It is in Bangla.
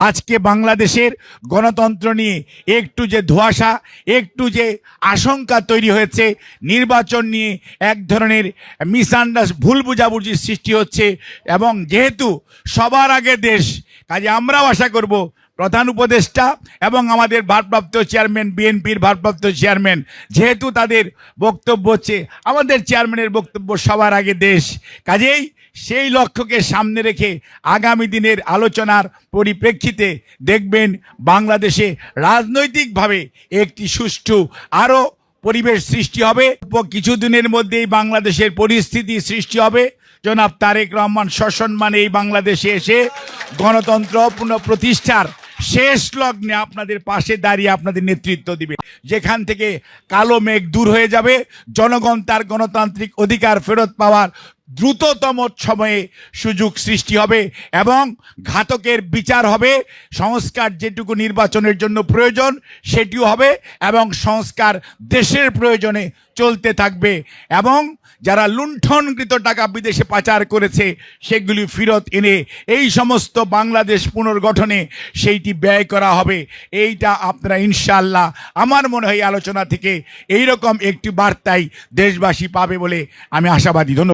আজকে বাংলাদেশের গণতন্ত্র নিয়ে একটু যে ধোঁয়াশা, একটু যে আশঙ্কা তৈরি হয়েছে, নির্বাচন নিয়ে এক ধরনের ভুল বুঝাবুঝির সৃষ্টি হচ্ছে। এবং যেহেতু সবার আগে দেশ, কাজে আমরাও আশা করব প্রধান উপদেষ্টা এবং আমাদের ভারপ্রাপ্ত চেয়ারম্যান, বিএনপির ভারপ্রাপ্ত চেয়ারম্যান, যেহেতু তাদের বক্তব্য হচ্ছে আমাদের চেয়ারম্যানের বক্তব্য সবার আগে দেশ, কাজেই সেই লক্ষ্যকে সামনে রেখে আগামী দিনের আলোচনার পরিপ্রেক্ষিতে দেখবেন বাংলাদেশে রাজনৈতিকভাবে একটি সুষ্ঠু আরও পরিবেশ সৃষ্টি হবে। কিছুদিনের মধ্যেই বাংলাদেশের পরিস্থিতি সৃষ্টি হবে। জনাব তারেক রহমান সসম্মানে এই বাংলাদেশে এসে গণতন্ত্র পুনঃপ্রতিষ্ঠার শেষ লগ্নে আপনাদের পাশে দাঁড়িয়ে আপনাদের নেতৃত্ব দিবে। যেখান থেকে কালো মেঘ দূর হয়ে যাবে, জনগণ তার গণতান্ত্রিক অধিকার ফেরত পাওয়ার দ্রুততম সময়ে সুযোগ সৃষ্টি হবে এবং ঘাতকের বিচার হবে। সংস্কার যেটুকু নির্বাচনের জন্য প্রয়োজন সেটিও হবে এবং সংস্কার দেশের প্রয়োজনে চলতে থাকবে এবং যারা লুণ্ঠনকৃত টাকা বিদেশে পাচার করেছে সেগুলি ফেরত এনে এই সমস্ত বাংলাদেশ পুনর্গঠনে সেইটি ব্যয় করা হবে। এইটা আপনারা ইনশাআল্লাহ আমার মনে হয় আলোচনা থেকে এইরকম একটি বার্তাই দেশবাসী পাবে বলে আমি আশাবাদী। ধন্যবাদ।